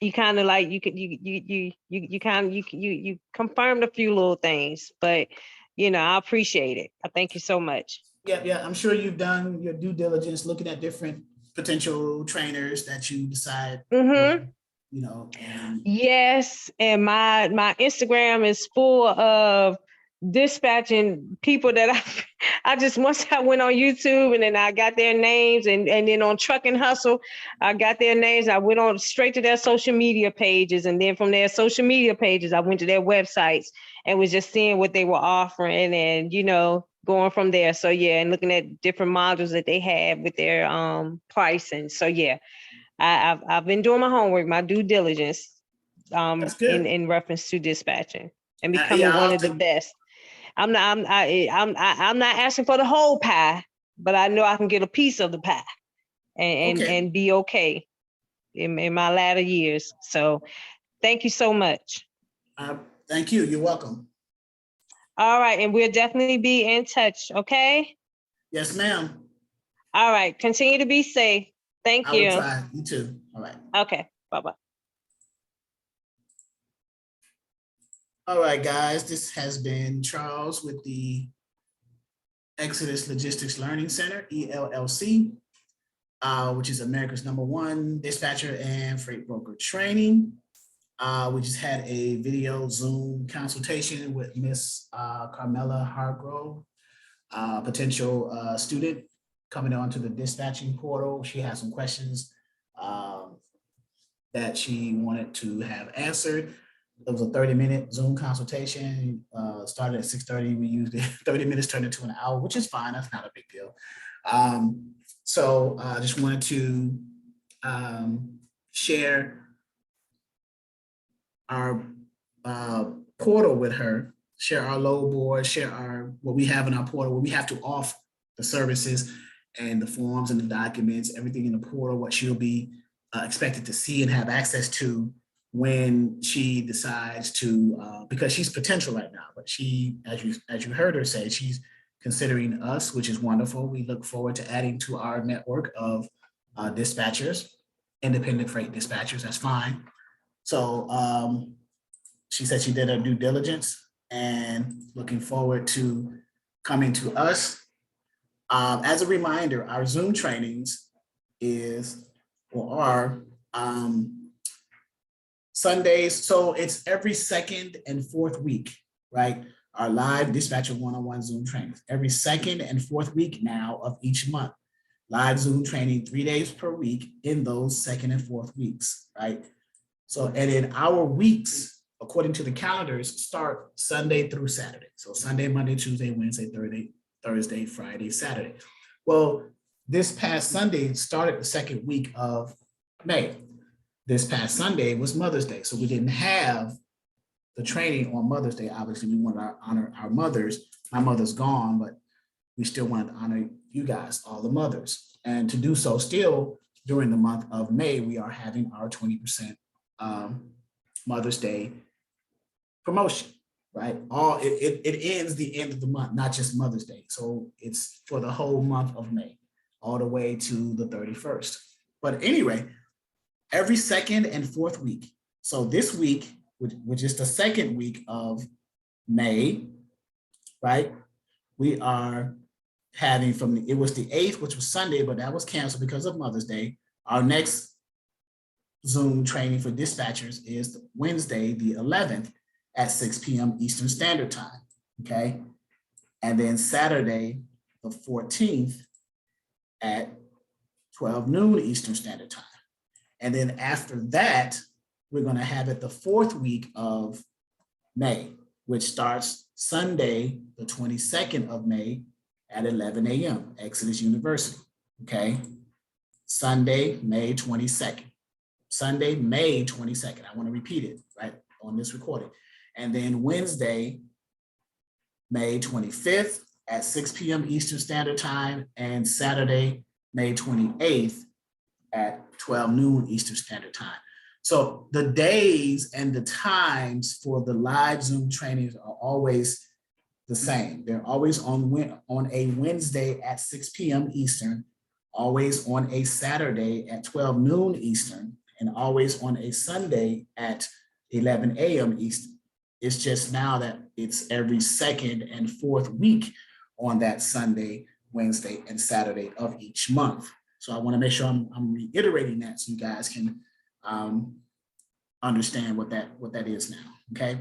you kind of like you confirmed a few little things, but I appreciate it. I thank you so much. Yeah. I'm sure you've done your due diligence looking at different potential trainers that you decide. Yes, and my Instagram is full of dispatching people that I just, once I went on YouTube and then I got their names, and then on Truck and Hustle, I got their names. I went on straight to their social media pages, and then from their social media pages, I went to their websites and was just seeing what they were offering, and going from there. So and looking at different modules that they had with their pricing. So I've been doing my homework, my due diligence, in reference to dispatching and becoming one of the best. I'm not asking for the whole pie, but I know I can get a piece of the pie and be okay in my latter years. So thank you so much. Thank you. You're welcome. All right. And we'll definitely be in touch. Okay. Yes, ma'am. All right. Continue to be safe. Thank you. I will try. You too. All right. Okay. Bye-bye. All right, guys. This has been Charles with the Exodus Logistics Learning Center, ELLC. which is America's #1 dispatcher and freight broker training. We just had a video Zoom consultation with Miss Carmela Hargrove, potential student coming onto the dispatching portal. She has some questions that she wanted to have answered. It was a 30-minute Zoom consultation, started at 6:30. We used it, 30 minutes turned into an hour, which is fine. That's not a big deal. So I just wanted to share our portal with her, share our load board, share what we have in our portal, what we have to offer, the services and the forms and the documents, everything in the portal, what she'll be expected to see and have access to when she decides to, because she's potential right now, but she, as you heard her say, she's considering us, which is wonderful. We look forward to adding to our network of dispatchers, independent freight dispatchers, that's fine. So she said she did her due diligence and looking forward to coming to us. As a reminder, our Zoom trainings are Sundays. So it's every second and fourth week, right? Our live dispatcher one-on-one Zoom trainings, every second and fourth week now of each month. Live Zoom training 3 days per week in those second and fourth weeks, right? So, and in our weeks, according to the calendars, start Sunday through Saturday. So Sunday, Monday, Tuesday, Wednesday, Thursday, Friday, Saturday. Well, this past Sunday started the second week of May. This past Sunday was Mother's Day. So we didn't have the training on Mother's Day. Obviously, we wanted to honor our mothers. My mother's gone, but we still wanted to honor you guys, all the mothers. And to do so still during the month of May, we are having our 20% Mother's Day promotion, right? It ends the end of the month, not just Mother's Day. So it's for the whole month of May, all the way to the 31st. But anyway, every second and fourth week. So this week, which is the second week of May, right? We are having it was the 8th, which was Sunday, but that was canceled because of Mother's Day. Our next Zoom training for dispatchers is Wednesday, the 11th at 6 p.m. Eastern Standard Time, okay? And then Saturday, the 14th at 12 noon Eastern Standard Time. And then after that, we're gonna have it the fourth week of May, which starts Sunday, the 22nd of May at 11 a.m., Exodus University, okay? Sunday, May 22nd. Sunday, May 22nd. I want to repeat it right on this recording. And then Wednesday, May 25th at 6 p.m. Eastern Standard Time, and Saturday, May 28th at 12 noon Eastern Standard Time. So the days and the times for the live Zoom trainings are always the same. They're always on a Wednesday at 6 p.m. Eastern, always on a Saturday at 12 noon Eastern, and always on a Sunday at 11 a.m. Eastern. It's just now that it's every second and fourth week on that Sunday, Wednesday, and Saturday of each month. So I want to make sure I'm reiterating that so you guys can understand what that is now, okay?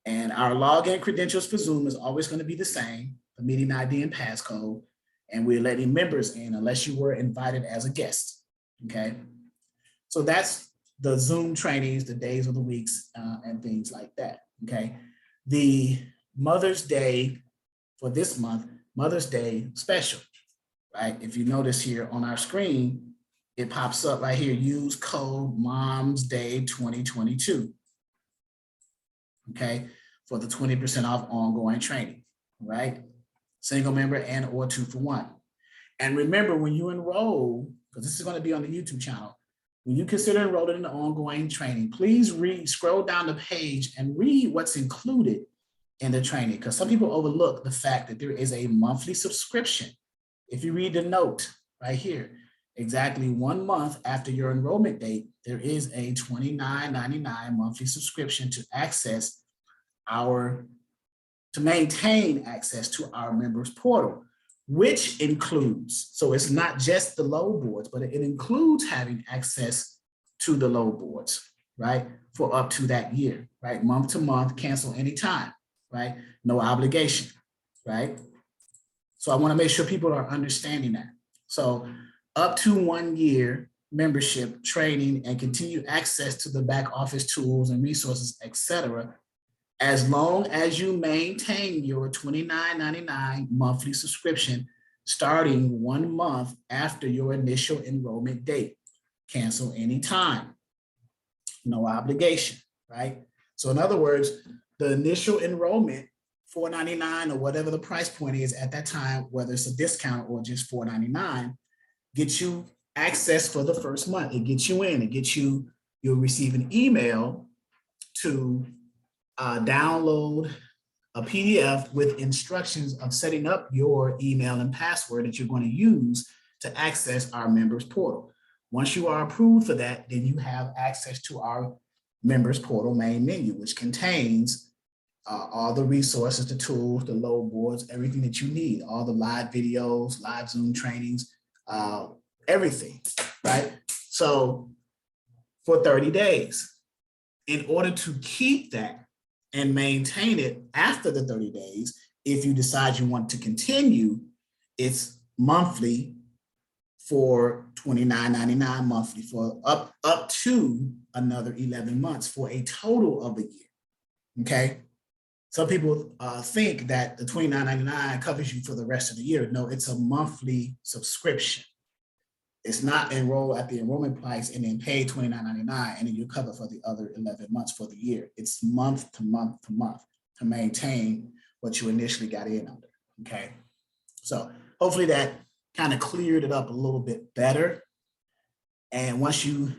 And our login credentials for Zoom is always going to be the same, the meeting ID and passcode, and we're letting members in unless you were invited as a guest, okay? So that's the Zoom trainings, the days of the weeks, and things like that, okay? The Mother's Day for this month, Mother's Day special, right? If you notice here on our screen, it pops up right here, use code Mom's Day 2022, okay? For the 20% off ongoing training, right? Single member and or 2-for-1. And remember, when you enroll, because this is going to be on the YouTube channel, when you consider enrolling in the ongoing training, please scroll down the page and read what's included in the training, because some people overlook the fact that there is a monthly subscription. If you read the note right here, exactly 1 month after your enrollment date, there is a $29.99 monthly subscription to maintain access to our members portal, which includes, so it's not just the load boards, but it includes having access to the load boards, right? For up to that year, right? Month to month, cancel anytime, right? No obligation, right? So I want to make sure people are understanding that. So up to 1 year membership, training, and continued access to the back office tools and resources, etc., as long as you maintain your $29.99 monthly subscription starting 1 month after your initial enrollment date. Cancel anytime. No obligation, right? So in other words, the initial enrollment, $4.99 or whatever the price point is at that time, whether it's a discount or just $4.99, gets you access for the first month. It gets you in, you'll receive an email to download a PDF with instructions of setting up your email and password that you're going to use to access our members portal. Once you are approved for that, then you have access to our members portal main menu, which contains all the resources, the tools, the load boards, everything that you need, all the live videos, live Zoom trainings, everything, right? So for 30 days, in order to keep that and maintain it after the 30 days, if you decide you want to continue, it's monthly for $29.99 monthly for up to another 11 months for a total of a year, okay? Some people think that the $29.99 covers you for the rest of the year. No, it's a monthly subscription. It's not enroll at the enrollment price and then pay $29.99 and then you cover for the other 11 months for the year. It's month to month to month to maintain what you initially got in under, okay? So hopefully that kind of cleared it up a little bit better. And once you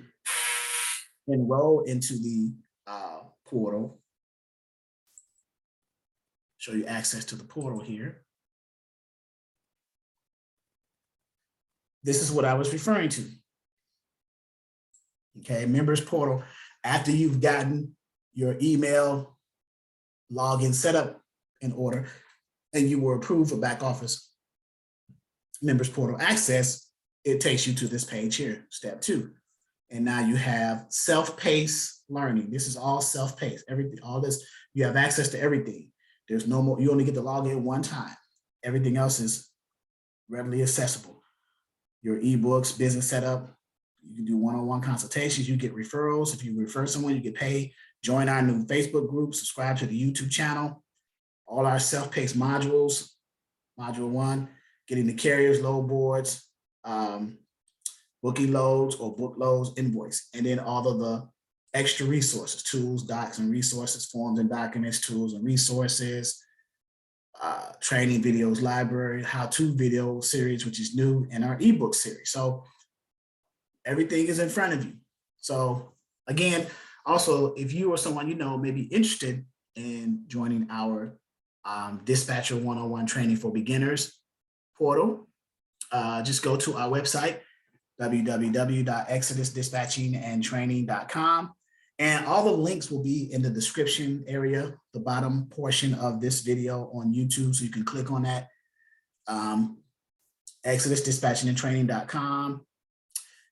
enroll into the portal, show you access to the portal here. This is what I was referring to. Okay, members portal, after you've gotten your email login set up in order and you were approved for back office members portal access, it takes you to this page here, step 2. And now you have self-paced learning. This is all self-paced, everything, all this, you have access to everything. There's no more, you only get to log in one time. Everything else is readily accessible. Your ebooks, business setup, you can do one-on-one consultations, you get referrals. If you refer someone, you get paid. Join our new Facebook group, subscribe to the YouTube channel. All our self-paced modules, module 1, getting the carriers, load boards, booking loads or book loads, invoice, and then all of the extra resources, tools, docs, and resources, forms and documents, tools and resources, training videos, library, how-to video series, which is new, and our ebook series. So everything is in front of you. So again, also, if you or someone you know may be interested in joining our Dispatcher 101 Training for Beginners portal, just go to our website, www.exodusdispatchingandtraining.com. And all the links will be in the description area, the bottom portion of this video on YouTube. So you can click on that, exodusdispatchingandtraining.com.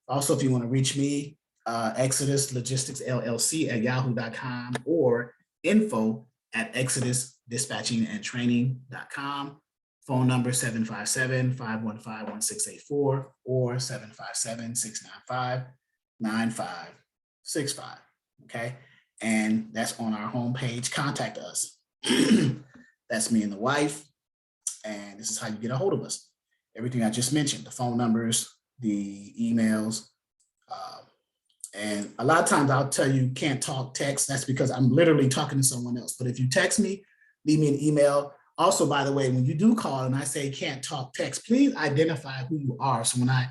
Also, if you want to reach me, exoduslogisticsllc at yahoo.com or info@exodusdispatchingandtraining.com. Phone number 757-515-1684 or 757-695-9565. Okay, and that's on our homepage. Contact us. That's me and the wife, and this is how you get a hold of us. Everything I just mentioned, the phone numbers, the emails, and a lot of times I'll tell you can't talk text. That's because I'm literally talking to someone else. But if you text me, leave me an email. Also, by the way, when you do call and I say can't talk text, please identify who you are. So when I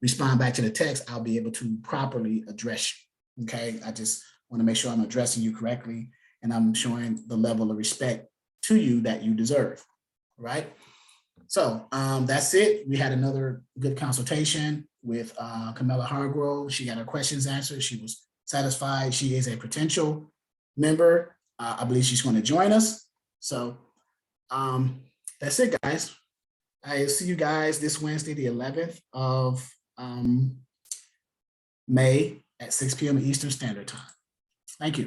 respond back to the text, I'll be able to properly address you. Okay, I just want to make sure I'm addressing you correctly and I'm showing the level of respect to you that you deserve. Right? So that's it. We had another good consultation with Camilla Hargrove. She got her questions answered. She was satisfied. She is a potential member. I believe she's going to join us. So that's it, guys. I'll see you guys this Wednesday, the 11th of May at 6 p.m. Eastern Standard Time. Thank you.